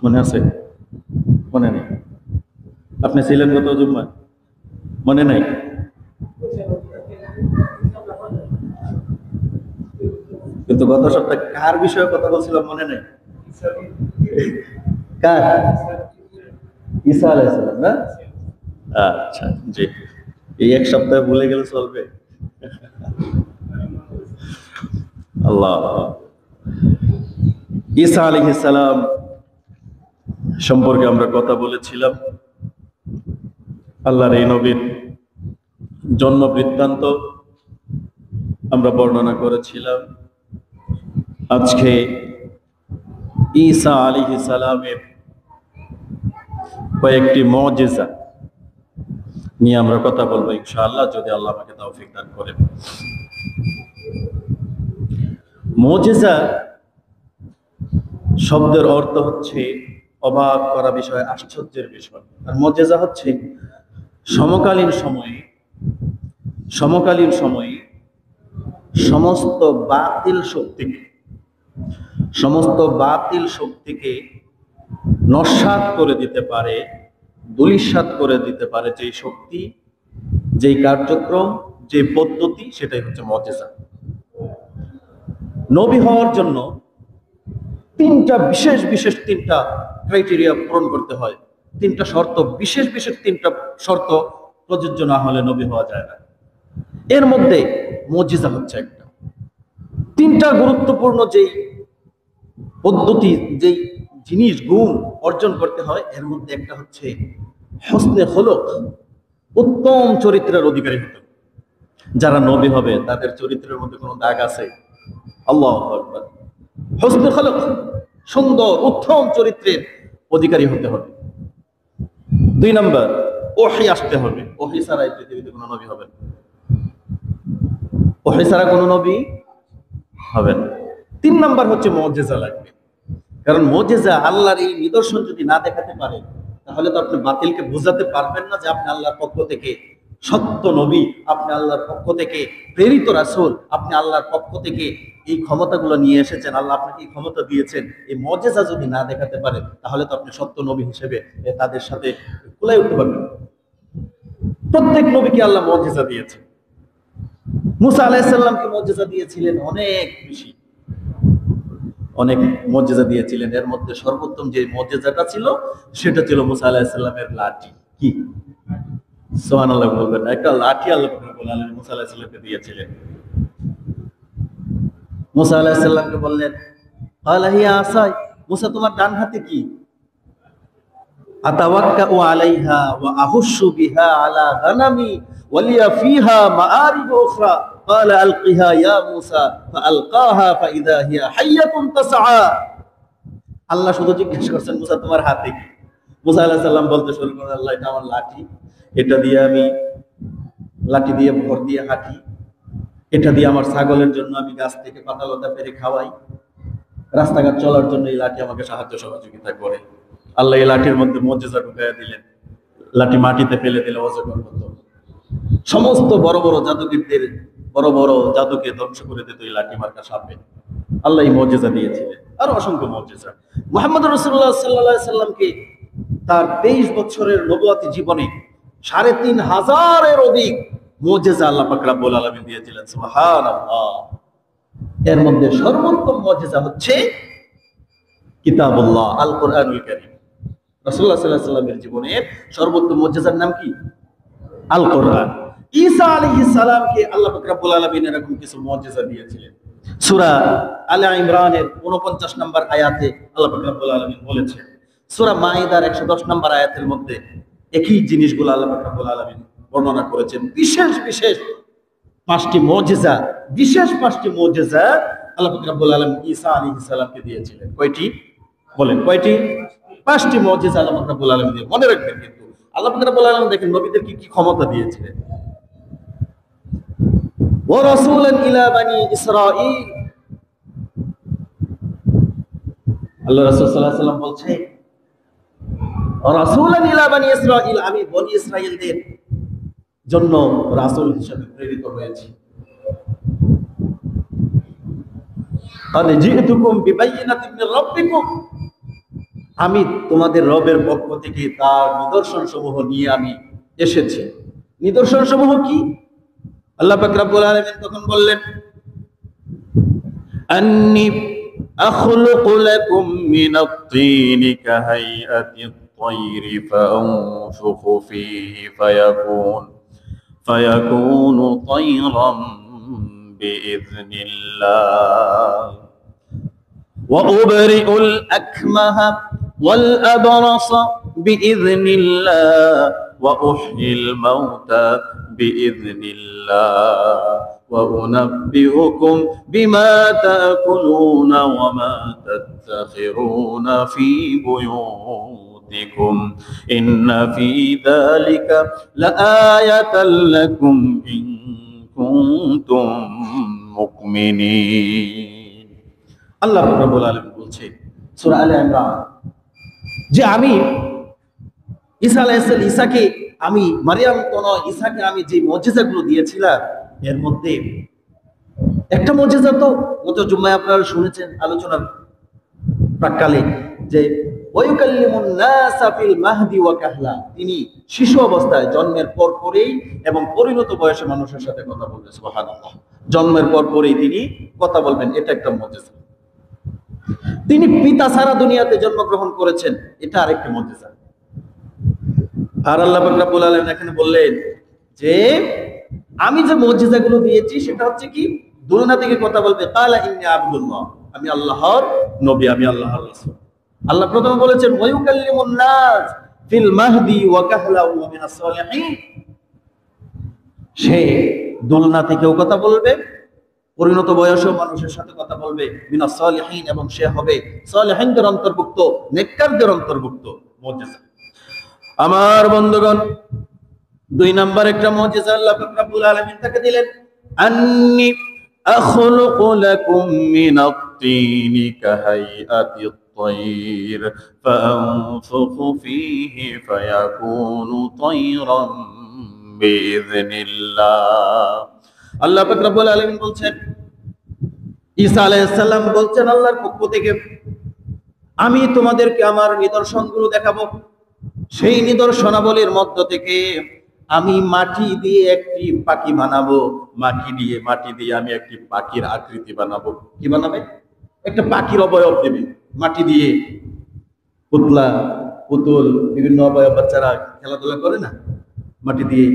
মনে আছে? মনে নেই? আপনি ছিলেন গত জুম্মায়? মনে নাই? কিন্তু গত সপ্তাহে কার বিষয়ে কথা বলছিলাম মনে নেই? কার? ঈসা আলাইহিস সালাম না? আচ্ছা, জি। এই এক সপ্তাহে ভুলে গেলে চলবে? আল্লাহ। ঈসা আলাইহিস সালাম সম্পর্কে আমরা কথা বলেছিলাম। আল্লাহর এই নবীর জন্ম বৃত্তান্ত আমরা বর্ণনা করেছিলাম। আজকে ঈসা আলাইহিস সালামের কয়েকটি মুজিজা নিয়ে আমরা কথা বলবো ইনশাআল্লাহ, যদি আল্লাহ আমাকে তৌফিক দান করেন। মুজিজা শব্দের অর্থ হচ্ছে অবাক করা বিষয়, আশ্চর্যের বিষয়। আর মুজিজা হচ্ছে সমকালীন সময়ে সমস্ত বাতিল শক্তিকে নস্যাৎ করে দিতে পারে, ধূলিসাৎ করে দিতে পারে যেই শক্তি, যেই কার্যক্রম, যে পদ্ধতি, সেটাই হচ্ছে মুজিজা। নবী হওয়ার জন্য বিশেষ তিনটা ক্রাইটেরিয়া পূরণ করতে হয়। তিনটা শর্ত, বিশেষ তিনটা শর্ত প্রযোজ্য না হলে নবী হওয়া যায় না। এর মধ্যে মুজিজা হচ্ছে একটা। তিনটা গুরুত্বপূর্ণ যেই পদ্ধতি, যেই জিনিস, গুণ অর্জন করতে হয়, এর মধ্যে একটা হচ্ছে হসনে খুলুক, উত্তম চরিত্রের অধিকারী হতে হবে। যারা নবী হবে তাদের চরিত্রের মধ্যে কোনো দাগ আছে? আল্লাহু আকবার। হসনে খুলুক, সুন্দর উত্তম চরিত্রের অধিকারী হতে হবে। 2 নাম্বার, ওহী আসতে হবে। ওহী ছাড়া এই পৃথিবীতে কোনো নবী হবে না। ওহী ছাড়া কোনো নবী হবে না। 3 নাম্বার হচ্ছে মুজিজা লাগবে। কারণ মুজিজা, আল্লাহর এই নিদর্শন যদি না দেখাতে পারে, তাহলে তো আপনি বাতিলকে বোঝাতে পারবেন না যে আপনি আল্লাহর পক্ষ থেকে সত্য নবী, আপনি আল্লাহর পক্ষ থেকে প্রেরিত রাসূল, আপনি আল্লাহর পক্ষ থেকে এই ক্ষমতাগুলো নিয়ে এসেছেন, আল্লাহ আপনাকে এই ক্ষমতা দিয়েছেন। এই মুজিজা যদি না দেখাতে পারে, তাহলে তো আপনি সত্য নবী হিসেবে তাদের সাথে কুলাই উঠতে পারবেন। প্রত্যেক নবীকে আল্লাহ মুজিজা দিয়েছেন। মুসা আলাইহিস সালামকে মুজিজা দিয়েছিলেন অনেক মুজিজা দিয়েছিলেন। এর মধ্যে সর্বোত্তম যে মুজিজাটা ছিল, সেটা ছিল মুসা আলাইহিস সালামের লাঠি। কি? সুবহানাল্লাহ বলবেন। একটা লাঠি আল্লাহ রাব্বুল আলামিন মুসা আলাইহিস সালামকে দিয়েছিলেন। মুসা আলাইহিস সালামকে বললেন, ক্বালা হিয়া আসাই, মুসা তোমার ডান হাতে কি? আতাওয়াক্কাউ আলাইহা ওয়া আহুশু বিহা আলা গানামি ওয়া লিয়া ফিহা মাআরিব উখরা ক্বালা আলকিহা ইয়া মুসা ফাআলকাহা ফাইযা হিয়া হাইয়াতুন তাসআ। আল্লাহ শুধু জিজ্ঞেস করছেন, মুসা তোমার হাতে কি? মুসা আলাইহিস সালাম বলতে শুরু করলেন, আল্লাহ এটা আমার লাঠি, এটা দিয়ে আমি লাঠি দিয়ে ভর দিয়ে হাঁটি, এটা দিয়ে আমার ছাগলের জন্য আমি গাছ থেকে পাতা লতা পেরে খাওয়াই, রাস্তাঘাট চলার জন্য এই লাঠি আমাকে সাহায্য সহযোগিতা করে। আল্লাহ এই লাঠির মধ্যে মুজিজা ঢুকাইয়া দিলেন। লাঠি মাটিতে ফেলে দিলে অজগর হতো। সমস্ত বড় বড় জাদুকে ধ্বংস করে দিত এই লাঠি মার্কা সাপে। আল্লাহ এই মুজিজা দিয়েছিলেন। আর অসংখ্য মুজিজা। মুহাম্মদ রাসূলুল্লাহ সাল্লাল্লাহু আলাইহি সাল্লামকে তার 23 বছরের নবুয়তি জীবনে 3500-এর অধিক মুজিজা আল্লাহ পাক রব্বুল আলামিন দিয়েছিলেন। সুবহানাল্লাহ। এর মধ্যে সর্বোত্তম মুজিজা হচ্ছে কিতাবুল্লাহ, আল কোরআনুল কারীম। রাসূলুল্লাহ সাল্লাল্লাহু আলাইহি সাল্লামের জীবনের সর্বোত্তম মুজিজার নাম কি? আল কোরআন। ঈসা আলাইহিস সালামকে আল্লাহ পাক রব্বুল আলামিন এরকম কিছু মুজিজা দিয়েছিলেন। সূরা আলে ইমরানের 49 নম্বর আয়াতে আল্লাহ পাক রব্বুল আলামিন বলেছেন। সূরা মাইদার 110 নম্বর আয়াতের মধ্যে একই জিনিসগুলো আল্লাহ পাক রব্বুল আলামিন বর্ণনা করেছেন। বিশেষ 5টি মুজিজা, আল্লাহ পাক রব্বুল আলামিন ঈসা আলাইহিস সালামকে দিয়েছিলেন। কয়টি? বলেন কয়টি? 5টি মুজিজা আল্লাহ পাক রব্বুল আলামিন দিয়ে। মনে রাখবেন কিন্তু আল্লাহ পাক রব্বুল আলামিন দেখেন নবীদেরকে কি ক্ষমতা দিয়েছিলেন। ওয়া রাসূলান ইলা বানি ইসরাঈল, আল্লাহ রাসূল সাল্লাল্লাহু আলাইহি সাল্লাম বলছে, ওয়া রাসূলান ইলা বানি ইসরাঈল, আমি বনি ইসরাঈলদের জন্য রাসূল হিসেবে প্রেরিত হয়েছি। ক্বাদ জি'তুকুম বিবাইয়িনাতিন মির রাব্বিকুম, আমি তোমাদের রবের পক্ষ থেকে তার নিদর্শন সমূহ নিয়ে আমি এসেছি। নিদর্শন সমূহ কি? আল্লাহ পাক রব্বুল আলামিন তখন বললেন, আন্নী আখলুকু লাকুম মিনাত-তিনি কাহাইআতিত-তায়রি ফাআনফুখু ফীহি ফায়াকুনু তায়রান বিইذنিল্লাহ ওয়া উবরিউল আকমাহা ওয়াল আবরাসা বিইذনিল্লাহ ওয়া উহয়িল মাউতা বিইذনিল্লাহ وأنبئكم بما تأكلون وما تدخرون في بيوتكم إن في ذلك لآية لكم إن كنتم مؤمنين আল্লাহ রাব্বুল আলামিন বলছে সূরা আলে ইমরান যে আমি ঈসাকে আমি মারিয়াম কোন ঈসাকে আমি যে মুজিজাগুলো দিয়েছিলাম এর মধ্যে একটা মুজিজা তো গত জুম্মায় আপনারা শুনেছেন আলোচনার প্রাক্কালে যে ওয়ায়ুকাল্লিমুন নাসা ফিল মাহদি ওয়া কাহলা, তিনি শিশু অবস্থায় জন্মের পরেই এবং পরিণত বয়সে মানুষের সাথে কথা বলবেন। সুবহানাল্লাহ, জন্মের পরেই তিনি কথা বলবেন, এটা একটা মুজিজা। তিনি পিতা ছাড়া দুনিয়াতে জন্মগ্রহণ করেছেন, এটা আরেকটা মুজিজা। আর আল্লাহ পাক রব্বুল আলামিন এখানে বললেন যে আমি যে মুজিজাগুলো দিয়েছি সেটা হচ্ছে কি, দুনিয়া থেকে কথা বলবে, কালা ইন্নী আবদুল্লাহ, আমি আল্লাহর নবী, আমি আল্লাহর রাসূল। আল্লাহ প্রথমে বলেছেন ওয়ায়ুকাল্লিমুন নাস ফিল মাহদি ওয়া কাহলা ওয়া মিনাস সালিহিন, সে দুনিয়া থেকেও কথা বলবে, পরিণত বয়সেও মানুষের সাথে কথা বলবে, মিনাস সালিহিন, এবং সে হবে সালিহিনদের অন্তর্ভুক্ত, নেককারদের অন্তর্ভুক্ত। মুজিজা। আমার বন্ধুগণ, 2 নাম্বার একটা মুজিজা আল্লাহ পাক রব্বুল আলামিন তাকে দিলেন, আন্নী আখলুকু লাকুম মিনাত-তিনি কাহাইআতিত-তায়র ফাআনফুখু ফীহি ফায়াকুনু তায়রান বিইذনিল্লাহ। আল্লাহ পাক রব্বুল আলামিন বলছেন, ঈসা আলাইহিস সালাম বলছেন আল্লাহর পক্ষ থেকে, আমি তোমাদেরকে আমার নিদর্শনগুলো দেখাবো। সেই নিদর্শনাবলীর মধ্য থেকে আমি মাটি দিয়ে একটি পাখি বানাবো, মাটি দিয়ে আমি একটি পাখির আকৃতি বানাবো। কি বানাবে? একটা পাখির অবয়ব দেবে মাটি দিয়ে। পুতুল বিভিন্ন অবয়ব বাচ্চারা খেলাধুলা করে না মাটি দিয়ে,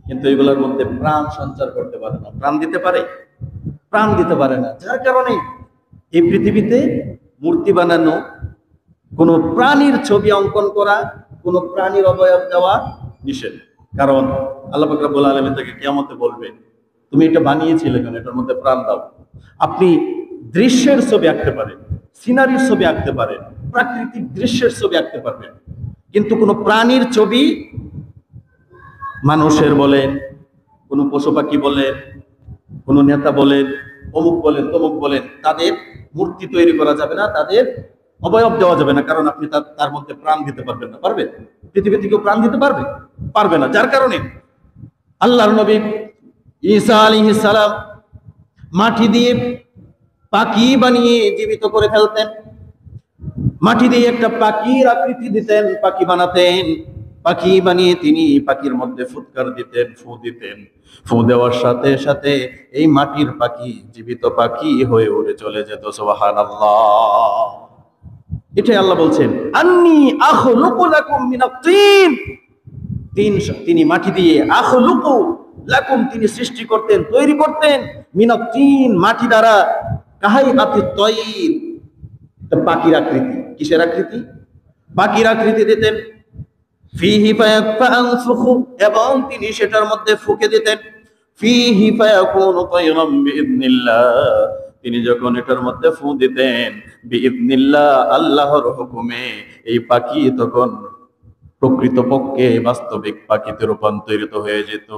কিন্তু এগুলোর মধ্যে প্রাণ সঞ্চার করতে পারে না। প্রাণ দিতে পারে? প্রাণ দিতে পারে না। যার কারণে এই পৃথিবীতে মূর্তি বানানো, কোন প্রাণীর ছবি অঙ্কন করা, কোন প্রাণীর অবয়ব দেওয়া নিষেধ। কারণ আল্লাহ পাক রব্বুল আলামিন তাকে কিয়ামতে বলবে, তুমি এটা বানিয়েছিলে কেন, এটার মধ্যে প্রাণ দাও। আপনি দৃশ্যের ছবি আঁকতে পারেন, সিনারির ছবি আঁকতে পারেন, প্রাকৃতিক দৃশ্যের ছবি আঁকতে পারবেন, কিন্তু কোনো প্রাণীর ছবি, মানুষের বলেন, কোনো পশু পাখি বলেন, কোনো নেতা বলেন, অমুক বলেন, তমুক বলেন, তাদের মূর্তি তৈরি করা যাবে না, তাদের অবয়ব দেওয়া যাবে না। কারণ আপনি তার মধ্যে প্রাণ দিতে পারবেন না। পারবেন? পৃথিবী থেকে প্রাণ দিতে পারবে? পারবে না। যার কারণে আল্লাহর নবী ঈসা আলাইহিস সালাম মাটি দিয়ে পাখি বানিয়ে জীবিত করে ফেলতেন। মাটি দিয়ে একটা পাখির আকৃতি দিতেন, পাখি বানাতেন। পাখি বানিয়ে তিনি পাখির মধ্যে ফুৎকার দিতেন, ফু দিতেন। ফু দেওয়ার সাথে সাথে এই মাটির পাখি জীবিত পাখি হয়ে উড়ে চলে যেত। সুবহানাল্লাহ। এটাই আল্লাহ বলছেন, আন্নী আখলুকু লাকুম মিনাত-তিন, তিনি মাটি দিয়ে, আখলুকু লাকুম, তিনি সৃষ্টি করতেন, তৈরি করতেন, মিনাত-তিন, মাটি দ্বারা, কাহাইআতিত-তায়র, পাখির আকৃতি। কিসের আকৃতি? পাখির আকৃতি দিতেন। ফীহি ফায়ানফুখু, এবং তিনি সেটার মধ্যে ফুঁকে দিতেন। ফীহি ফায়াকুনু তায়রান বিইذনিল্লাহ, তিনি যখন এটার মধ্যে ফু দিতেন, বিইذনিল্লাহ, আল্লাহর হুকুমে, এই পাখি তখন প্রকৃতপক্ষে বাস্তবিক পাখিতে রূপান্তরিত হয়ে যেত।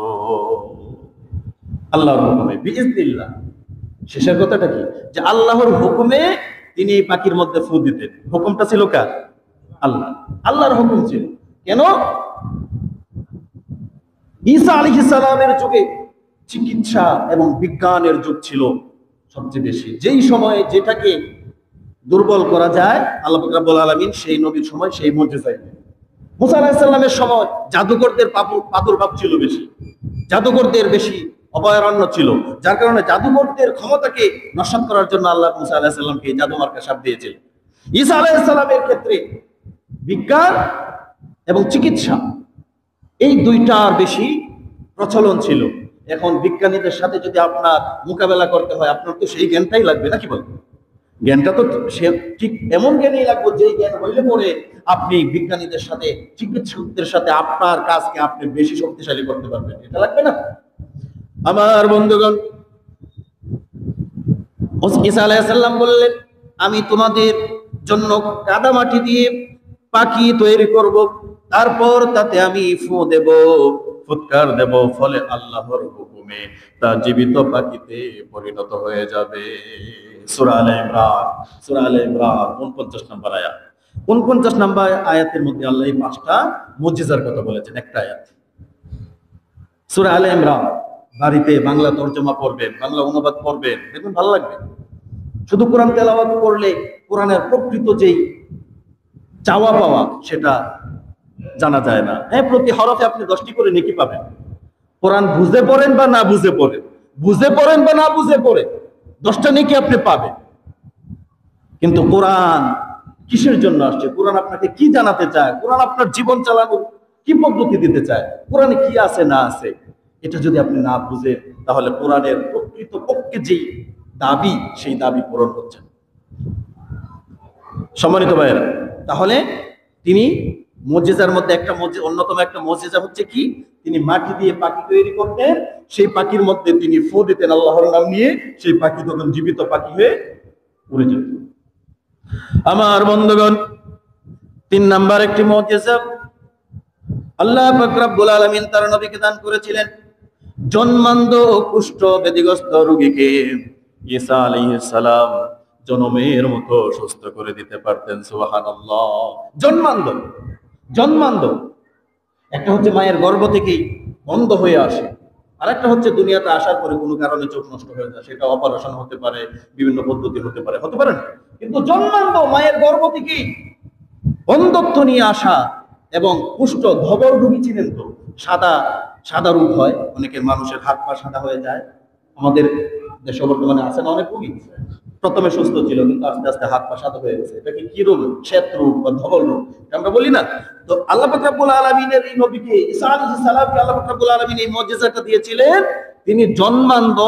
আল্লাহর হুকুমে, বিইذনিল্লাহ। শেষের কথাটা কি? যে আল্লাহর হুকুমে তিনি এই পাখির মধ্যে ফু দিতেন। হুকুমটা ছিল কার? আল্লাহ। আল্লাহর হুকুম ছিল। কেন? ঈসা আলাইহিস সালামের যুগে চিকিৎসা এবং বিজ্ঞানের যুগ ছিল সবচেয়ে বেশি। যেই সময়ে যেটাকে দুর্বল করা যায়, আল্লাহ পাক রব্বুল আলামিন সেই নবীর সময় সেই মুজিজা দিলেন। মুসা আলাইহিস সালামের সময় জাদুকরদের প্রাদুর্ভাব ছিল বেশি, জাদুকরদের বেশি অভয়ারণ্য ছিল, যার কারণে জাদুকরদের ক্ষমতাকে নস্যাৎ করার জন্য আল্লাহ মুসা আলাইহিস সালামকে জাদু মার্কা সাপ দিয়েছিলেন। ঈসা আলাইহিস সালামের ক্ষেত্রে বিজ্ঞান এবং চিকিৎসা এই দুইটার বেশি প্রচলন ছিল। এখন বিজ্ঞানীদের সাথে যদি আপনার মোকাবেলা করতে হয়, আপনার তো সেই জ্ঞানটাই লাগবে, নাকি বলবেন? জ্ঞানটা তো সে ঠিক এমন জ্ঞানই লাগবে যে জ্ঞান হইলে পরে আপনি বিজ্ঞানীদের সাথে চিকিৎসকদের সাথে আপনার কাজকে আপনি বেশি শক্তিশালী করতে পারবেন, এটা লাগবে না? আমার বন্ধুগণ, ঈসা আলাইহিস সালাম বললেন, আমি তোমাদের জন্য কাদা মাটি দিয়ে পাখি তৈরি করব, তারপর তাতে আমি ফু দেব, ফুৎকার দেব, ফলে আল্লাহর হুকুমে তা জীবিত পাখিতে পরিণত হয়ে যাবে। সূরা আলে ইমরান 49 নম্বর আয়াত। 49 নম্বর আয়াতের মধ্যে আল্লাহ এই 5টা মুজিজার কথা বলেছেন একটা আয়াত। সূরা আলে ইমরান বাড়িতে বাংলা তরজমা পড়বেন, বাংলা অনুবাদ পড়বেন, দেখবেন ভালো লাগবে। শুধু কোরআন তেলাওয়াত করলে কোরআনের প্রকৃত যেই চাওয়া পাওয়া সেটা জানা যায় না। হ্যাঁ, প্রতি হরফে আপনি 10টি করে নেকি পাবেন। কোরআন বুঝে পড়েন বা না বুঝে পড়েন, বুঝে পড়েন বা না বুঝে পড়েন, 10টা নেকি আপনি পাবেন। কিন্তু কোরআন কিসের জন্য আসছে? কোরআন আপনাকে কি জানাতে চায়? কোরআন আপনার জীবন চালানোর কি পদ্ধতি দিতে চায়? কোরআনে কি আছে না আছে, এটা যদি আপনি না বুঝেন, তাহলে কোরআনের প্রকৃত পক্ষে যেই দাবি, সেই দাবি পূরণ হচ্ছে না। সম্মানিত ভাইয়েরা, তাহলে তিনি মুজিজার মধ্যে একটা অন্যতম একটা মুজিজা হচ্ছে কি, তিনি মাটি দিয়ে পাখি তৈরি করতেন, সেই পাখির মধ্যে তিনি ফু দিতেন আল্লাহর নাম নিয়ে, সেই পাখি তখন জীবিত পাখি হয়ে উড়ে যেত। আমার বন্ধুগণ, 3 নাম্বার একটি মুজিজা আল্লাহ পাক রব্বুল আলামিন তার নবীকে দান করেছিলেন। জন্মান্ধ ও কুষ্ঠ ব্যাধিগ্রস্ত রোগীকে ঈসা আলাইহিস সালাম জনমের মতো সুস্থ করে দিতে পারতেন। সুবহানাল্লাহ। জন্মান্ধ একটা হচ্ছে মায়ের গর্ভ থেকেই অন্ধ হয়ে আসে, আর একটা হচ্ছে দুনিয়াতে আসার পরে কোনো কারণে চোখ নষ্ট হয়ে যায়, সেটা অপারেশন হতে পারে, বিভিন্ন পদ্ধতি হতে পারে না। কিন্তু জন্মান্ধ মায়ের গর্ভ থেকেই অন্ধত্ব নিয়ে আসা এবং কুষ্ঠ, ধবল রোগী চিনেন তো, সাদা রোগ হয়, অনেকের মানুষের হাত পা সাদা হয়ে যায়। আমাদের দেশে বর্তমানে আছে না অনেক রোগী, প্রথমে সুস্থ ছিল কিন্তু আস্তে আস্তে হাত পা সাদা হয়ে গেছে। এটাকে কি রোগ? শ্বেত রোগ বা ধবল রোগ, আমরা বলি না? তো আল্লাহ পাক রব্বুল আলামিনের এই নবীকে ঈসা আলাইহিস সালামকে আল্লাহ পাক রব্বুল আলামিন এই মুজিজাটা দিয়েছিলেন। তিনি জন্মান্ধ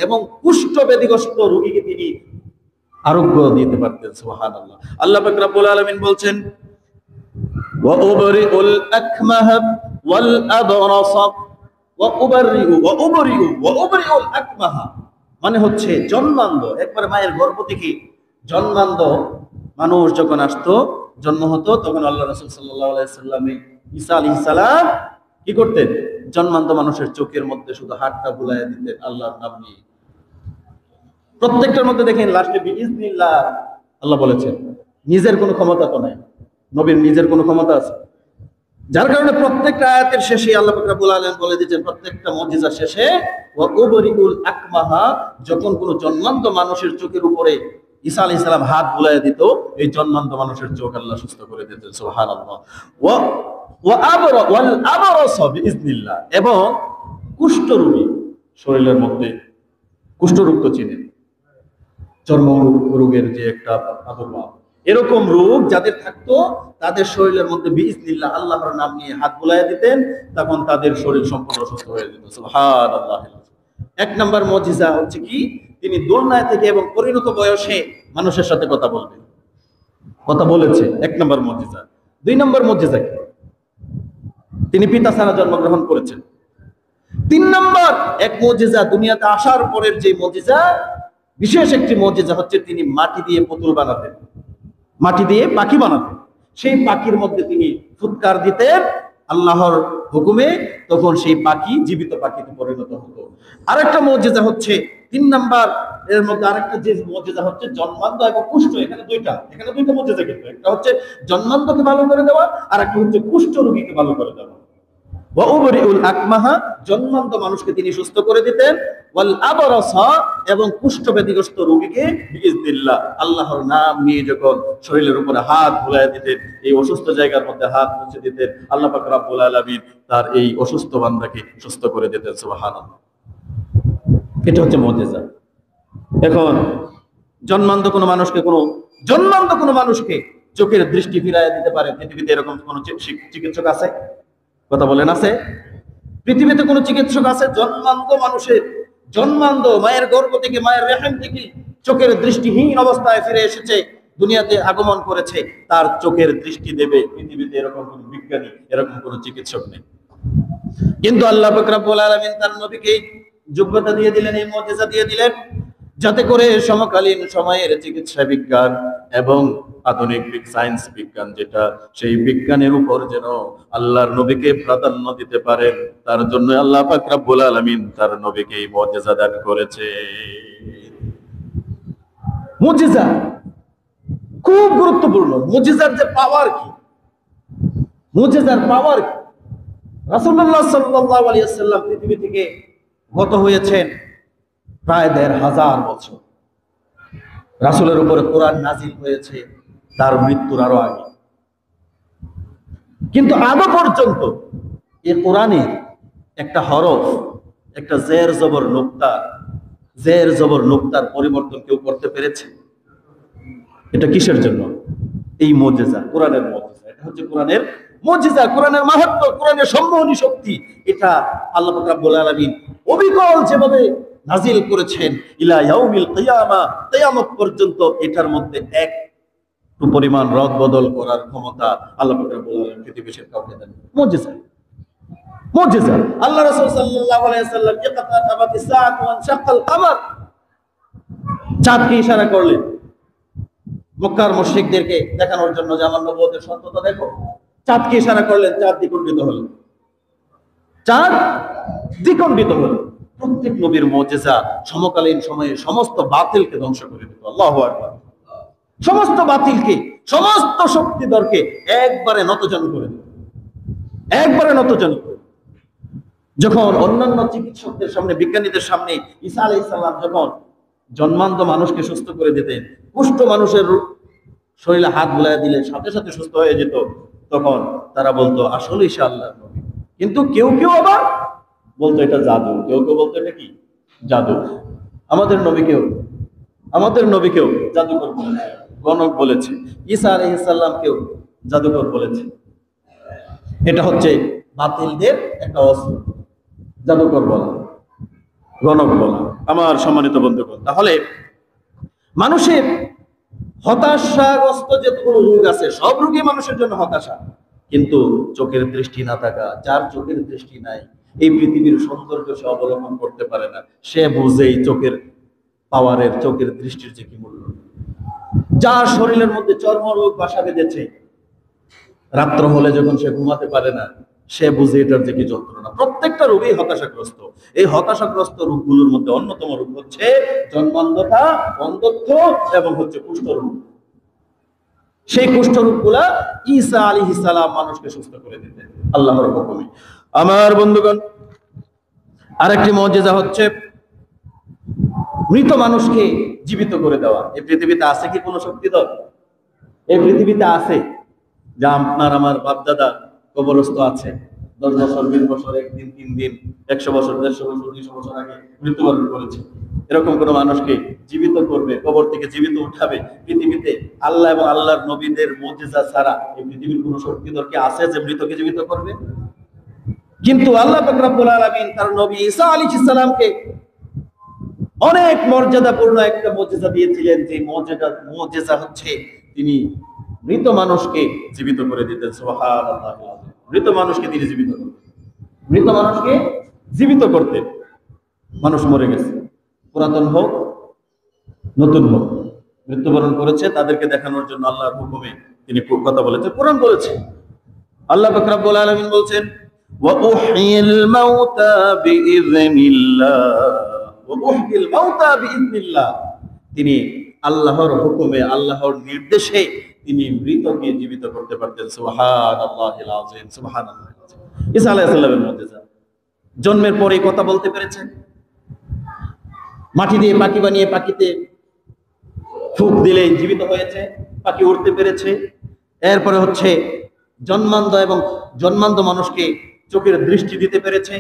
এবং কুষ্ঠ ব্যাধিগ্রস্ত রোগীকে তিনি আরোগ্য দিতে পারতেন। সুবহানাল্লাহ। আল্লাহ পাক রব্বুল আলামিন বলছেন, ওয়া উবরিউল আকমাহ ওয়াল আবরাস ওয়া উবরিউল আকমাহ, মানে হচ্ছে জন্মান্ধ, একবার মায়ের গর্ভ থেকে জন্মান্ধ মানুষ যখন আসতো, জন্ম হতো, তখন আল্লাহ রাসূল সাল্লাল্লাহু আলাইহি সাল্লাম ঈসা আলাইহিস সালাম কি করতেন? জন্মান্ধ মানুষের চোখের মধ্যে শুধু হাতটা বুলাইয়া দিতেন আল্লাহর নাম নিয়ে। প্রত্যেকটার মধ্যে দেখেন লাস্টে বিইজনিল্লাহ আল্লাহ বলেছেন। নিজের কোনো ক্ষমতা তো নাই, নবীর নিজের কোনো ক্ষমতা আছে? যার কারণে প্রত্যেকটা আয়াতের শেষে আল্লাহ পাক রব্বুল আলামিন বলে দিয়েছেন, প্রত্যেকটা মুজিজার শেষে ওয়া উবরিউল আকমাহা, যখন কোনো জন্মান্ধ মানুষের চোখের উপরে ঈসা আলাইহিস সালাম হাত বুলাইয়া দিত, এই জন্মান্ধ মানুষের চোখ আল্লাহ সুস্থ করে দিতেন। সুবহানাল্লাহ। ওয়াল আবরাস বিইজনিল্লাহ, এবং কুষ্ঠ রোগী, শরীরের মধ্যে কুষ্ঠরোগ তো চিনেন, চর্ম রোগের যে একটা প্রাদুর্ভাব, এরকম রোগ যাদের থাকতো তাদের শরীরের মধ্যে বিইজনিল্লাহ আল্লাহর নাম নিয়ে হাত বুলাইয়া দিতেন, তখন তাদের শরীর সম্পূর্ণ সুস্থ হয়ে যেত। সুবহানাল্লাহ। 1 নাম্বার মুজিজা হচ্ছে কি, তিনি দোলনায় থেকে এবং পরিণত বয়সে মানুষের সাথে কথা বলেছে, 1 নাম্বার মুজিজা। 2 নাম্বার মুজিজা কি? তিনি পিতা ছাড়া জন্মগ্রহণ করেছেন। 3 নাম্বার এক মুজিজা, দুনিয়াতে আসার পরের যে মুজিজা, বিশেষ একটি মুজিজা হচ্ছে তিনি মাটি দিয়ে পুতুল বানাতেন, মাটি দিয়ে পাখি বানাতেন। সেই পাখির মধ্যে তিনি ফুৎকার দিতেন আল্লাহর হুকুমে, তখন সেই পাখি জীবিত পাখিতে পরিণত হতো। আরেকটা মুজিজা হচ্ছে 3 নাম্বার এর মধ্যে, আরেকটা যে মুজিজা হচ্ছে জন্মান্ধ এবং কুষ্ঠ। এখানে দুইটা মুজিজা, কিন্তু একটা হচ্ছে জন্মান্ধকে ভালো করে দেওয়া, আর একটা হচ্ছে কুষ্ঠ রোগীকে ভালো করে দেওয়া। ওয়া উবরিউল আকমাহা, জন্মান্ধ মানুষকে তিনি সুস্থ করে দিতেন, ওয়াল আবরাসা, এবং কুষ্ঠ ব্যাধিগ্রস্ত রোগীকে বিইজনিল্লাহ, আল্লাহর নাম নিয়ে যখন শরীরের উপরে হাত বুলায় দিতেন, এই অসুস্থ জায়গার মধ্যে হাত মুছে দিতেন, আল্লাহ পাক রব্বুল আলামিন তার এই অসুস্থ বান্দাকে সুস্থ করে দিতেন। সুবহানাল্লাহ। এটা হচ্ছে মুজিজা। এখন জন্মান্ধ কোনো মানুষকে চোখের দৃষ্টি ফিরাইয়া দিতে পারে পৃথিবীতে এরকম কোন চিকিৎসক আছে? কথা বলেন, আছে? পৃথিবীতে কোন চিকিৎসক আছে জন্মান্ধ মায়ের গর্ভ থেকে, মায়ের রেহেম থেকে চোখের দৃষ্টিহীন অবস্থায় ফিরে এসেছে, দুনিয়াতে আগমন করেছে, তার চোখের দৃষ্টি দেবে? পৃথিবীতে এরকম কোন বিজ্ঞানী, এরকম কোন চিকিৎসক নেই। কিন্তু আল্লাহ পাক রব্বুল আলামিন তার নবীকে যোগ্যতা দিয়ে দিলেন, এই মুজিজা দিয়ে দিলেন, যাতে করে সমকালীন সময়ের চিকিৎসা বিজ্ঞান এবং আধুনিক সায়েন্স বিজ্ঞান যেটা, সেই বিজ্ঞানের উপর যেন আল্লাহর নবীকে প্রাধান্য দিতে পারেন, তার জন্য আল্লাহ পাক রব্বুল আলামিন তার নবীকে এই মুজিজা দান করেছে। মুজিজা খুব গুরুত্বপূর্ণ। মুজিজার যে পাওয়ার কি, মুজিজার পাওয়ার কি? রাসূলুল্লাহ সাল্লাল্লাহু আলাইহি ওয়াসাল্লাম পৃথিবী থেকে গত হয়েছেন প্রায় ১৫০০ বছর। রাসূলের উপরে কোরআন নাজিল হয়েছে তার মৃত্যুর আরো আগে। কিন্তু আদৌ পর্যন্ত এই কোরআনের একটা হরফ, একটা জের জবর নুক্তার পরিবর্তন কেউ করতে পেরেছে? এটা কিসের জন্য? এই মুজিজা, কোরআনের মুজিজা। এটা হচ্ছে কোরআনের মুজিজা, কোরআনের মাহাত্ম্য, কোরআনের সম্মোহনী শক্তি। এটা আল্লাহ পাক রব্বুল আলামিন অবিকল যেভাবে নাজিল করেছেন ইলা ইয়াউমিল কিয়ামা, কিয়ামত পর্যন্ত এটার মধ্যে একটু পরিমাণ রদ বদল করার ক্ষমতা আল্লাহ পাক রব্বুল আলামিন পৃথিবীর কাউকে দেন। মুজিজা, মুজিজা। আল্লাহ রাসূল সাল্লাল্লাহু আলাইহি ওয়াসাল্লাম ইকাতাবাতিস সাআতু ওয়া শাক্কাল কামার, চাঁদকে ইশারা করলেন মক্কার মুশরিকদেরকে দেখানোর জন্য যে আমার নবুয়তের সত্যতা দেখো। চাঁদকে ইশারা করলেন, চাঁদ দ্বিখণ্ডিত হলো, চাঁদ দ্বিখণ্ডিত হলো। প্রত্যেক নবীর মুজিজা সমকালীন সময়ে সমস্ত বাতিলকে ধ্বংস করে দিত। আল্লাহু আকবার। সমস্ত বাতিলকে, সমস্ত শক্তিধরকে একবারে নতজান করে দিত, একবারে নতজান করে। যখন অন্যান্য চিকিৎসকদের সামনে, বিজ্ঞানীদের সামনে ঈসা আলাইহিস সালাম যখন জন্মান্ধ মানুষকে সুস্থ করে দিতেন, কুষ্ঠ মানুষের শরীরে হাত বুলাইয়া দিলে সাথে সাথে সুস্থ হয়ে যেত, তখন তারা বলতো আসলে ঈসা আল্লাহর নবী। কিন্তু কেউ কেউ আবার বলতো এটা জাদু, কেউ কেউ বলতো এটা কি জাদু। আমাদের নবীকেও জাদুকর বলেছে, গণক বলেছে, ঈসা আলাইহিস সালামকেও জাদুকর বলেছে। এটা হচ্ছে বাতিলদের একটা অস্ত্র, জাদুকর বলা, গণক বলা। আমার সম্মানিত বন্ধুগণ, তাহলে মানুষের হতাশাগ্রস্ত যতগুলো রোগ আছে, সব রোগই মানুষের জন্য হতাশা। কিন্তু চোখের দৃষ্টি না থাকা, যার চোখের দৃষ্টি নাই, এই পৃথিবীর সৌন্দর্য সে অবলম্বন করতে পারে না, সে বুঝেই চোখের পাওয়ারের, চোখের দৃষ্টির যে কি মূল্য। যার শরীরের মধ্যে চর্মরোগ বাসা বেঁধেছে, রাত্র হলে যখন সে ঘুমাতে পারে না, সে বুঝে এটার যে কি যন্ত্রণা। প্রত্যেকটা রোগী হতাশাগ্রস্ত। এই হতাশাগ্রস্ত রোগগুলোর মধ্যে অন্যতম রোগ হচ্ছে জন্মান্ধতা, অন্ধত্ব এবং হচ্ছে কুষ্ঠরোগ। সেই কুষ্ঠরোগগুলা ঈসা আলাইহিস সালাম মানুষকে সুস্থ করে দিতেন আল্লাহর হুকুমে। আমার বন্ধুগণ, আরেকটি মুজিজা হচ্ছে মৃত মানুষকে জীবিত করে দেওয়া। এই পৃথিবীতে আছে কি কোনো শক্তিধর? এই পৃথিবীতে আছে যা আপনার আমার বাপ দাদা কবরস্থ আছে, 10 বছর, 20 বছর, 1 দিন, 3 দিন, 100 বছর, 150 বছর, 200 বছর আগে মৃত্যুবরণ করেছে। এরকম কোন মানুষকে জীবিত করবে, কবর থেকে জীবিত উঠাবে, পৃথিবীতে আল্লাহ এবং আল্লাহর নবীদের মুজিজা ছাড়া এই পৃথিবীর কোন শক্তিধর কি আছে যে মৃতকে জীবিত করবে? কিন্তু আল্লাহ পাক রব্বুল আলামিন তার নবী ঈসা আলাইহিস সালামকে অনেক মর্যাদাপূর্ণ একটা মুজিজা দিয়েছিলেন, যে মুজিজা হচ্ছে তিনি মৃত মানুষকে জীবিত করে দিতেন। সুবহানাল্লাহ। মৃত মানুষকে তিনি জীবিত করতেন, মৃত মানুষকে জীবিত করতেন। মানুষ মরে গেছে, পুরাতন হোক নতুন হোক, মৃত্যুবরণ করেছে, তাদেরকে দেখানোর জন্য আল্লাহর হুকুমে তিনি কথা বলেছেন, কোরআন বলেছে। আল্লাহ পাক রব্বুল আলামিন বলছেন ওয়া উহয়িল মাউতা বিইযনিল্লাহ, ওয়া উহয়িল মাউতা বিইযনিল্লাহ। তিনি আল্লাহর হুকুমে, আল্লাহর নির্দেশে তিনি মৃতকে জীবিত করতে পারতেন। সুবহানাল্লাহিল আযীম, সুবহানাল্লাহ। ঈসা আলাইহিস সালামের মুজিজা, জন্মের পরেই কথা বলতে পেরেছেন, মাটি দিয়ে পাখি বানিয়ে পাখিতে ফুঁক দিলেই জীবিত হয়েছে, পাখি উড়তে পেরেছে। এরপরে হচ্ছে জন্মান্ধ এবং জন্মান্ধ মানুষকে চোখের দৃষ্টি দিতে পেরেছে,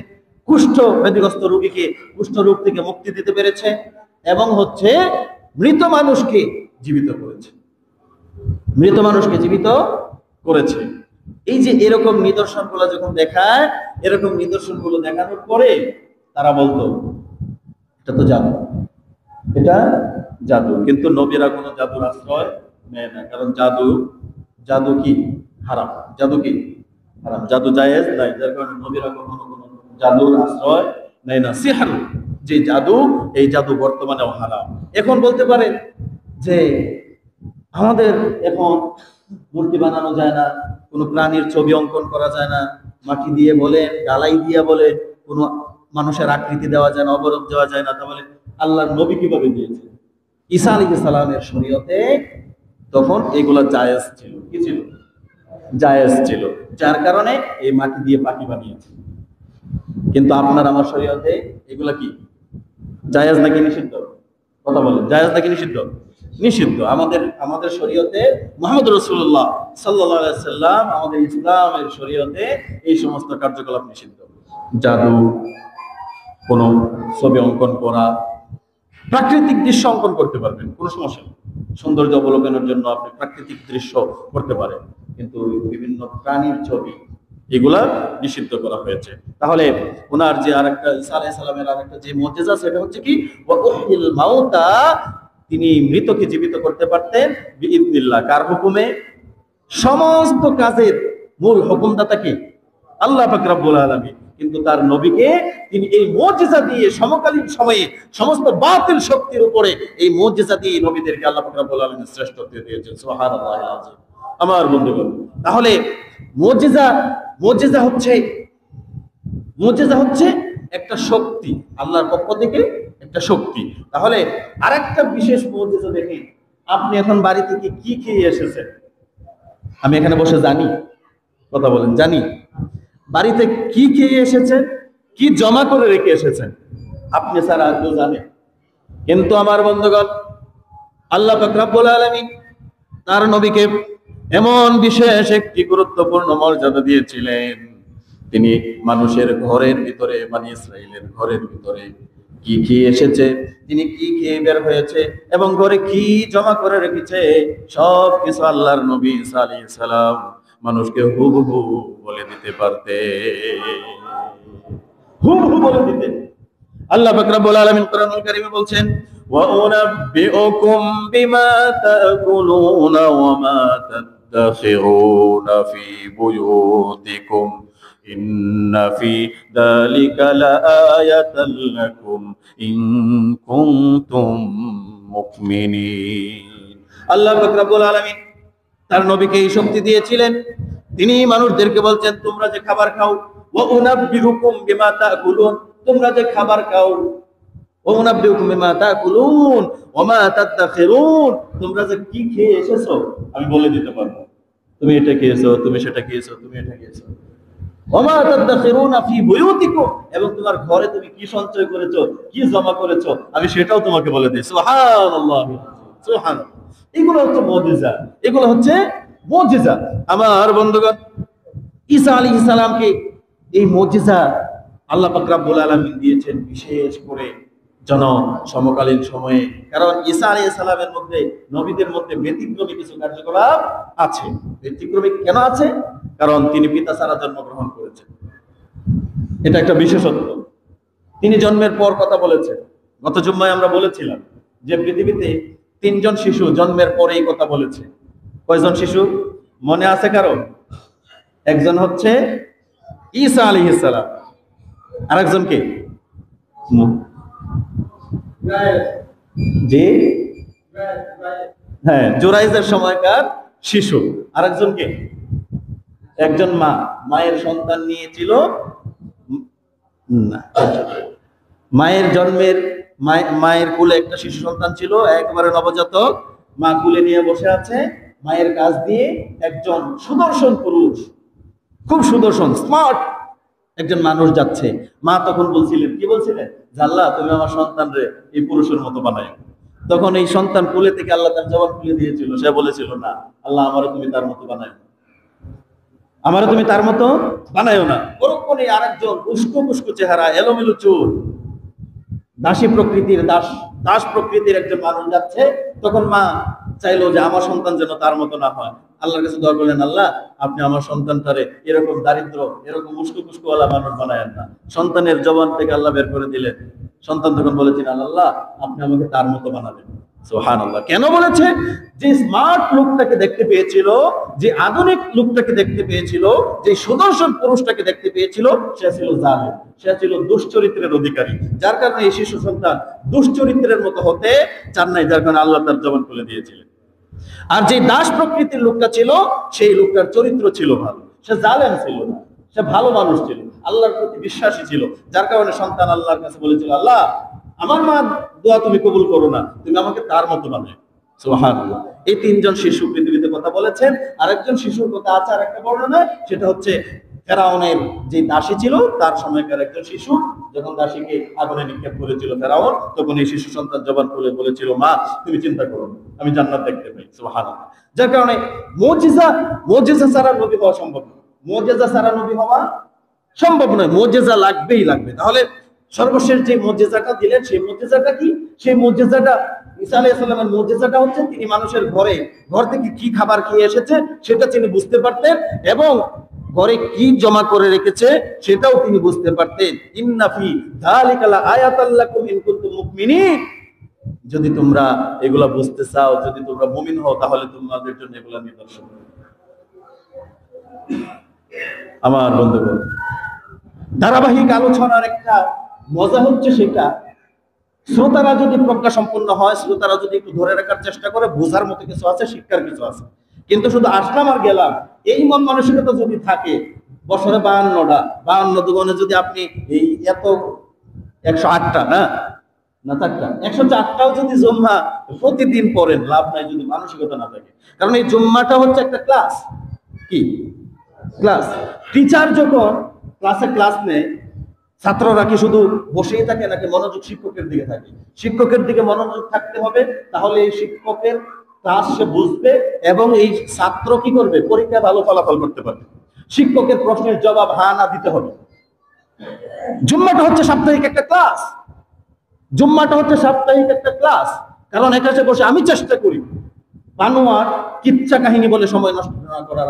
কুষ্ঠ ব্যাধিগ্রস্ত রোগীকে কুষ্ঠ রোগ থেকে মুক্তি দিতে পেরেছে, এবং হচ্ছে মৃত মানুষকে জীবিত করেছে, মৃত মানুষকে জীবিত করেছে। এই যে এরকম নিদর্শনগুলো যখন দেখায়, এরকম নিদর্শনগুলো দেখানোর পরে তারা বলতো এটা তো জাদু, এটা জাদু। কিন্তু নবীরা কোনো জাদুর আশ্রয় নেয় না, কারণ জাদু জাদু কি হারাম, জাদু কি হারাম, জাদু জায়েজ নাই, যার কারণে নবীরা কখনো কোনো জাদুর আশ্রয় নেয় না। সিহর, যে জাদু, এই জাদু বর্তমানেও হারাম। এখন বলতে পারে যে আমাদের এখন মূর্তি বানানো যায় না, কোনো প্রাণীর ছবি অঙ্কন করা যায় না, মাটি দিয়ে বলে, গালাই দিয়ে বলে, কোনো মানুষের আকৃতি দেওয়া যায় না, অবরোধ দেওয়া যায় না, তাহলে আল্লাহর নবী কিভাবে দিয়েছে? ঈসা আলাইহিস সালামের শরীয়তে তখন এগুলা জায়েজ ছিল। কি ছিল? জায়েজ ছিল, যার কারণে এই মাটি দিয়ে পাখি বানিয়েছে। কিন্তু আপনার আমার শরীয়তে এগুলা কি জায়েজ নাকি নিষিদ্ধ? কথা বলেন, জায়েজ নাকি নিষিদ্ধ? নিষিদ্ধ। আমাদের শরীয়তে মুহাম্মদ রাসূলুল্লাহ সাল্লাল্লাহু আলাইহি সাল্লাম, আমাদের ইসলামের শরীয়তে এই সমস্ত কার্যকলাপ নিষিদ্ধ। জাদু, কোন ছবি অঙ্কন করা, প্রাকৃতিক দৃশ্য অঙ্কন করতে পারবেন, কোনো সমস্যা নেই। সৌন্দর্য অবলোকনের জন্য আপনি প্রাকৃতিক দৃশ্য করতে পারেন, কিন্তু বিভিন্ন প্রাণীর ছবি এগুলা নিষিদ্ধ করা হয়েছে। তাহলে ওনার যে আরেকটা ঈসা আলাইহিস সালামের আরেকটা যে মুজিজা, সেটা হচ্ছে কি ওয়া উহিল মাউতা, তিনি মৃতকে জীবিত করতে পারতেন বিইذনিল্লাহ, কার হুকুমে? সমস্ত কাজের মূল হুকুমদাতা কি? আল্লাহ পাক রব্বুল আলামিন। কিন্তু তার নবীকে তিনি এই মুজিজা দিয়ে সমকালীন সময়ে সমস্ত বাতিল শক্তির উপরে এই মুজিজা দিয়ে নবীদেরকে আল্লাহ পাক রব্বুল আলামিন শ্রেষ্ঠত্ব দিয়েছেন। সুবহানাল্লাহিল আযীম। আমার বন্ধুগণ, তাহলে মুজিজা মুজিজা হচ্ছে একটা শক্তি, আল্লাহর পক্ষ থেকে একটা শক্তি। তাহলে আরেকটা বিশেষ মুজিজা দেখি, আপনি এখন বাড়ি থেকে কি খেয়ে এসেছেন? আমি এখানে বসে জানি, কথা বলেন, জানি বাড়িতে কি খেয়ে এসেছেন, কি জমা করে রেখে এসেছেন, আপনি স্যার আর কেউ জানে। কিন্তু আমার বন্ধুগণ, আল্লাহ পাক রব্বুল আলামিন তার নবীকে এমন বিশেষ একটি গুরুত্বপূর্ণ মর্যাদা দিয়েছিলেন, তিনি মানুষের ঘরের ভিতরে, বনী ইসরাইলের ঘরের ভিতরে কি খেয়ে এসেছে, তিনি কি খেয়ে বের হয়েছে এবং ঘরে কি জমা করে রেখেছে, সব কিছু আল্লাহর নবী ঈসা আলাইহিস সালাম মানুষকে হুবহু বলে দিতে পারতে, হুবহু বলে দিতেন। আল্লাহ পাক রব্বুল আলামিন কোরআনুল কারীমে বলছেন, ওয়া উনাব্বিউকুম বিমা তাকুলুনা ওয়া মা তাদাখিরুনা ফি বুয়ুতিকুম ইন্না ফি যালিকা লাআয়াতাল লাকুম ইন কুনতুম মুমিনিন। আল্লাহ পাক রব্বুল আলামিন তার নবীকে এই শক্তি দিয়েছিলেন, তিনি মানুষদেরকে বলছেন, তোমরা যে খাবার খাও, ওয়া উনাব্বিউকুম বিমা তাকুলুন, তোমরা যে খাবার খাও, ওয়া উনাব্বিউকুম বিমা তাকুলুন ওয়া মা তাদাখিরুন, তোমরা যে কি খেয়ে এসেছো আমি বলে দিতে পারবো। তুমি এটা খেয়েছো, তুমি সেটা খেয়েছো, তুমি এটা খেয়েছো। ওয়া মা তাদাখিরুনা ফি বুয়ুতিকুম, এবং তোমার ঘরে তুমি কি সঞ্চয় করেছো, কি জমা করেছো, আমি সেটাও তোমাকে বলে দিই। সুবহানাল্লাহ, সুবহানাল্লাহ। এগুলো হচ্ছে মুজিজা, এগুলো হচ্ছে মুজিজা। আমার বন্ধুগণ, ঈসা আলাইহিস সালামকে এই মুজিজা আল্লাহ পাক রব্বুল আলামিন দিয়েছেন বিশেষ করে সমকালীন সময়ে, কারণ ঈসা আলাইহিস সালামের মধ্যে, নবীদের মধ্যে ব্যতিক্রমী কিছু কার্যকলাপ আছে। ব্যতিক্রমী কেন আছে? কারণ তিনি পিতা ছাড়া জন্মগ্রহণ করেছেন, এটা একটা বিশেষত্ব। তিনি জন্মের পর কথা বলেছেন। গত জুম্মায় আমরা বলেছিলাম যে পৃথিবীতে 3 জন শিশু জন্মের পরেই কথা বলেছে। কয়জন শিশু মনে আছে কারো? একজন হচ্ছে ঈসা আলাইহিস সালাম, আরেকজন কে? জি, হ্যাঁ, জুরাইজের সময়কার শিশু। আরেকজন কে? একজন মা, মায়ের সন্তান নিয়েছিল না, মায়ের জন্মের মায়ের কোলে একটা শিশু সন্তান ছিল, একেবারে নবজাতক, মা কোলে নিয়ে বসে আছে, মায়ের কাছ দিয়ে একজন সুদর্শন পুরুষ, খুব সুদর্শন স্মার্ট একজন মানুষ যাচ্ছে। মা তখন বলছিলেন, কি বলছিলেন? যে আল্লাহ তুমি আমার সন্তানরে এই পুরুষের মতো বানায়। তখন এই সন্তান কোলে থেকে আল্লাহ তার জবাব খুলে দিয়েছিল। সে বলেছিল, না আল্লাহ আমারও তুমি তার মতো বানায়, আমারও তুমি তার মতো বানায়ও না। পরক্ষণে আরেকজন উস্কো পুস্কো চেহারা, এলোমেলো চুল, দাসী প্রকৃতির দাস প্রকৃতির একজন মানুষ যাচ্ছে। তখন মা চাইলো যে আমার সন্তান যেন তার মতো না হয়। আল্লাহর কাছে দোয়া করলেন, আল্লাহ আপনি আমার সন্তানটারে এরকম দারিদ্র, এরকম উস্কো পুস্কোওয়ালা মানুষ বানায়েন না। সন্তানের জবান থেকে আল্লাহ বের করে দিলেন। সন্তান তখন বলেছেন, আল্লাহ আপনি আমাকে তার মতো বানাবেন। সুবহানাল্লাহ। কেন বলেছে? যে স্মার্ট লোকটাকে দেখতে পেয়েছিল, যে আধুনিক লোকটাকে দেখতে পেয়েছিল, যে সুদর্শন পুরুষটাকে দেখতে পেয়েছিল, সে ছিল জালেম, সে ছিল দুশ্চরিত্রের অধিকারী। যার কারণে এই শিশু সন্তান দুশ্চরিত্রের মতো হতে চান নাই, যার কারণে আল্লাহ তার জবান খুলে দিয়েছিলেন। আর যে দাস প্রকৃতির লোকটা ছিল, সেই লোকটার চরিত্র ছিল ভালো, সে জালেম ছিল না, সে ভালো মানুষ ছিল, আল্লাহর প্রতি বিশ্বাসী ছিল। যার কারণে সন্তান আল্লাহর কাছে বলেছিল, আল্লাহ আমার মা দোয়া তুমি কবুল করো না, তুমি আমাকে তার মতো বানাও। সুবহানাল্লাহ। এই তিনজন শিশু পৃথিবীতে কথা বলেছেন। আরেকজন শিশুর কথা আছে আরেকটা বর্ণনা, সেটা হচ্ছে ফেরাউনের যে দাসী ছিল তার সময়কার একজন শিশু, যখন দাসীকে আগুনে নিক্ষেপ করেছিল ফেরাউন, তখন এই শিশু সন্তান জবান খুলে বলেছিল, মা তুমি চিন্তা করো না, আমি জান্নাত দেখতে পাই। সুবহানাল্লাহ। যার কারণে মুজিজা ছাড়া নবী হওয়া সম্ভব নয়। মুজিজা ছাড়া নবী হওয়া সম্ভব নয়, মুজিজা লাগবেই লাগবে। তাহলে সর্বশেষ যে মুজিজাটা দিলেন, সেই মুজিজাটা কি? সেই মুজিজাটা ঈসা আলাইহিস সালামের মুজিজাটা হচ্ছে তিনি মানুষের ঘর থেকে কি খাবার খেয়ে এসেছে সেটা তিনি বুঝতে পারতেন, এবং ঘরে কি জমা করে রেখেছে সেটাও তিনি বুঝতে পারতেন। ইন্না ফি যালিকা লাআয়াতাল লাকুম ইন কুনতুম মুমিনিন। যদি তোমরা এগুলা বুঝতে চাও, যদি তোমরা মুমিন হও, তাহলে তোমাদের জন্য এগুলা নিদর্শন। আমার বন্ধুগণ, ধারাবাহিক আলোচনার একটা মজা হচ্ছে সেটা, শ্রোতারা যদি প্রজ্ঞা সম্পন্ন হয়, শ্রোতারা যদি একটু ধরে রাখার চেষ্টা করে, বোঝার মতো কিছু আছে, শিক্ষার কিছু আছে। কিন্তু শুধু আসলাম আর গেলাম, এই মন মানসিকতা যদি থাকে, বছরে 52 দুগুণে যদি আপনি এই এত 108টা না 4টা 104টাও যদি জুম্মা প্রতিদিন পড়েন, লাভ নাই যদি মানসিকতা না থাকে। কারণ এই জুম্মাটা হচ্ছে একটা ক্লাস। কি ক্লাস? টিচার যখন ক্লাস নেয়, ছাত্ররা কি শুধু বসেই থাকে নাকি মনোযোগ শিক্ষকের দিকে থাকে? শিক্ষকের দিকে মনোযোগ থাকতে হবে, তাহলে এই শিক্ষকের ক্লাস সে বুঝবে এবং এই ছাত্র কি করবে? পরীক্ষায় ভালো ফলাফল করতে পারবে। শিক্ষকের প্রশ্নের জবাব হ্যাঁ না দিতে হবে। জুম্মাটা হচ্ছে সাপ্তাহিক একটা ক্লাস। জুম্মাটা হচ্ছে সাপ্তাহিক একটা ক্লাস। কারণ একাছে বসে আমি চেষ্টা করি বানোয়ার কিচ্ছা কাহিনী বলে সময় নষ্ট না করার।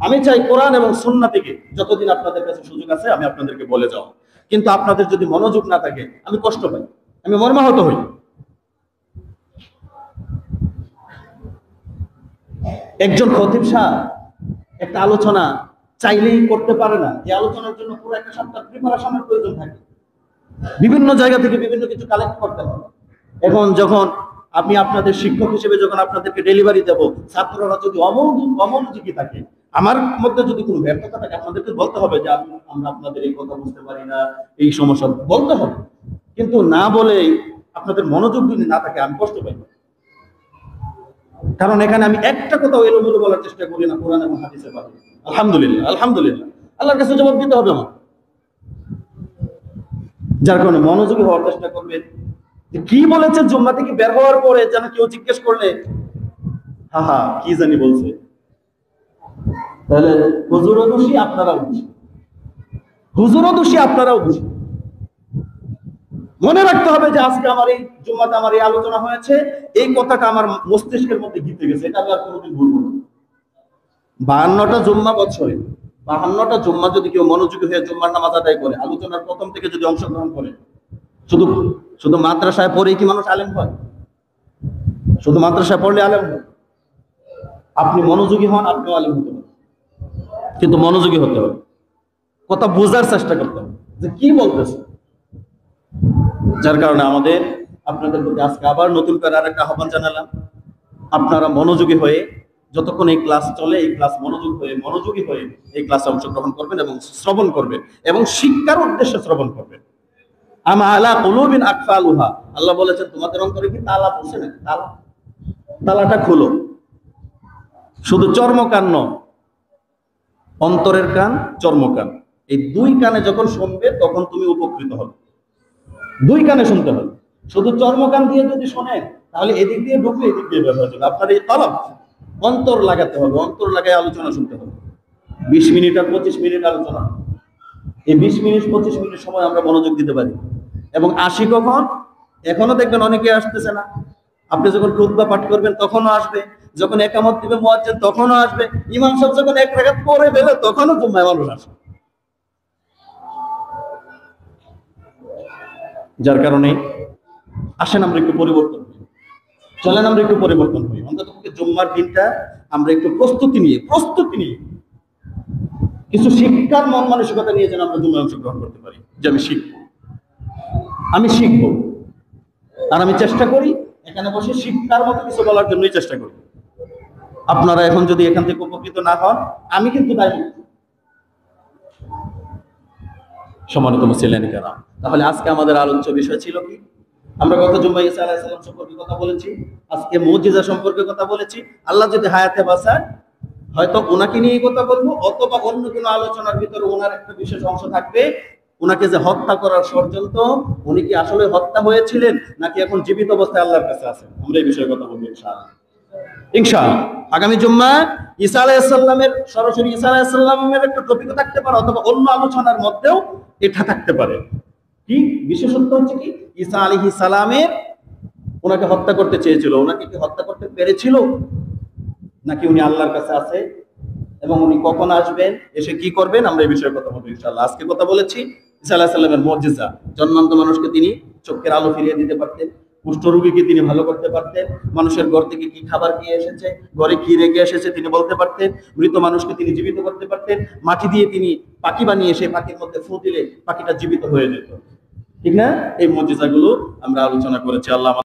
আমি চাই কোরআন এবং সুন্নাহ থেকে যতদিন আপনাদের কাছে সুযোগ আছে আমি আপনাদেরকে বলে যাও। কিন্তু আপনাদের যদি মনোযোগ না থাকে, আমি কষ্ট পাই, আমি মর্মাহত হই। একজন খতিব সাহেব একটা আলোচনা চাইলেই করতে পারে না। এই আলোচনার জন্য পুরো একটা সপ্তাহ প্রিপারেশনের প্রয়োজন থাকে। বিভিন্ন জায়গা থেকে বিভিন্ন কিছু কালেক্ট করতে হবে। এখন যখন আমি আপনাদের শিক্ষক হিসেবে যখন আপনাদেরকে ডেলিভারি দেব, ছাত্ররা যদি অমনোযোগী থাকে, আমার মধ্যে যদি কোনো ব্যর্থতা থাকে, আপনাদেরকে বলতে হবে যে আমরা আপনাদের এই কথা বুঝতে পারি না, এই সমস্যা বলতে হবে। কিন্তু না বলে আপনাদের মনোযোগ যদি না থাকে, আমি কষ্ট পাই। কারণ এখানে আমি একটা কথা এলোমেলো বলার চেষ্টা করি না, কোরআন এবং হাদিসে পাবো। আলহামদুলিল্লাহ, আলহামদুলিল্লাহ, আল্লাহর কাছে জবাব দিতে হবে আমার। যার কারণে মনোযোগী হওয়ার চেষ্টা করবেন। কি বলেছে জুম্মা থেকে বের হওয়ার পরে যেন কেউ জিজ্ঞেস করলে হা কি জানি বলছে, তাহলে হুজুরও দোষী, আপনারাও দোষী। হুজুরও দোষী, আপনারাও দোষী। মনে রাখতে হবে যে আজকে আমার এই জুম্মাতে আমার এই আলোচনা হয়েছে, এই কথাটা আমার মস্তিষ্কের মধ্যে গিতে গেছে, এটা আমি আর কোনোদিন ভুলবো না। 52টা জুম্মা বছরে, 52টা জুম্মা যদি কেউ মনোযোগী হয়ে জুম্মার নামাজ আদায় করে, আলোচনার প্রথম থেকে যদি অংশগ্রহণ করে, শুধু মাদ্রাসায় পড়েই কি মানুষ আলেম হয়? শুধু মাদ্রাসায় পড়লে আলেম হয়? আপনি মনোযোগী হন, আপনিও আলেম হতে পারেন, কিন্তু মনোযোগী হতে হবে, কথা বোঝার চেষ্টা করতে হবে যে কি বলতেছে। যার কারণে আমাদের আপনাদের প্রতি আজকে আবার নতুন করে আরেকটা আহ্বান জানালাম, আপনারা মনোযোগী হয়ে যতক্ষণ এই ক্লাস চলে, এই ক্লাস মনোযোগী হয়ে এই ক্লাসে অংশগ্রহণ করবেন এবং শ্রবণ করবেন এবং শিক্ষার উদ্দেশ্যে শ্রবণ করবেন। আল্লাহ বলেছেন তোমাদের অন্তরে কি তালা পড়ছে না? তালাটা খুলো। শুধু চর্মকান নয়, অন্তরের কান, চর্মকান, এই দুই কানে যখন শুনবে তখন তুমি উপকৃত হবে। দুই কানে শুনতে হবে। শুধু চর্মকান দিয়ে যদি শোনেন তাহলে এদিক দিয়ে ঢুকবে, এদিক দিয়ে বের হয়ে যাবে। আপনার এই তলব অন্তর লাগাতে হবে, অন্তর লাগাই আলোচনা শুনতে হবে। 20 মিনিট আর 25 মিনিট আলোচনা, এই 20 মিনিট 25 মিনিট সময় আমরা মনোযোগ দিতে পারি। এবং আসি কখন? এখনো দেখবেন অনেকে আসতেছে না। আপনি যখন খুতবা পাঠ করবেন তখনও আসবে, যখন একামত দিবে মুয়াজ্জিন তখনও আসবে, ইমাম সাহেব যখন এক রাকাত পড়ে ফেলে তখনও জুম্মায় মানুষ আসে। যার কারণে আসেন আমরা একটু পরিবর্তন করি, চলেন আমরা একটু পরিবর্তন করি। অন্তত জুম্মার দিনটা আমরা একটু প্রস্তুতি নিয়ে কিছু শিক্ষার মন মানসিকতা নিয়ে যেন আমরা জুম্মায় অংশগ্রহণ করতে পারি, যে আমি শিখবো। আর আমি চেষ্টা করি এখানে বসে শিক্ষার মতো কিছু বলার জন্যই চেষ্টা করি। আপনারা এখন যদি এখান থেকে উপকৃত না হন, আমি কিন্তু দায়ী। সম্মানিত মুসলিম কেরাম, তাহলে আজকে আমাদের আলোচ্য বিষয় ছিল কি? আমরা গত জুম্মায় ঈসা আলাইহিস সালাম সম্পর্কে কথা বলেছি, আজকে মুজিজা সম্পর্কে কথা বলেছি। আল্লাহ যদি হায়াতে বাঁচায় হয়তো ওনাকে নিয়ে কথা বলবো, অথবা অন্য কোনো আলোচনার ভিতরে ওনার একটা বিশেষ অংশ থাকবে। ওনাকে যে হত্যা করার ষড়যন্ত্র, উনি কি আসলে হত্যা হয়েছিলেন নাকি এখন জীবিত অবস্থায় আল্লাহর কাছে আছেন, আমরা এই বিষয়ে কথা বলবো ইনশাআল্লাহ। আগামী জুম্মা ঈসা আলাইহিস সালামের, সরাসরি ঈসা আলাইহিস সালামের একটা টপিক থাকতে পারে, অথবা অন্য আলোচনার মধ্যেও এটা থাকতে পারে। কি বিশেষত্ব হচ্ছে কি? ঈসা আলাইহিস সালামের ওনাকে হত্যা করতে চেয়েছিল, ওনাকে কি হত্যা করতে পেরেছিল, নাকি উনি আল্লাহর কাছে আছে এবং উনি কখন আসবেন, এসে কি করবেন, আমরা এই বিষয়ে কথা বলবো ইনশাআল্লাহ। আজকে কথা বলেছি ঈসা আলাইহিস সালামের মুজিজা। জন্মান্ত মানুষকে তিনি চোখের আলো ফিরিয়ে দিতে পারতেন, কুষ্ঠ রোগীকে তিনি ভালো করতে পারতেন, মানুষের ঘর থেকে কি খাবার নিয়ে এসেছে, ঘরে কি রেখে এসেছে তিনি বলতে পারতেন, মৃত মানুষকে তিনি জীবিত করতে পারতেন, মাটি দিয়ে তিনি পাখি বানিয়ে সেই পাখির মধ্যে ফু দিলে পাখিটা জীবিত হয়ে যেত, ঠিক না? এই মুজিজাগুলো আমরা আলোচনা করেছি। আল্লাহ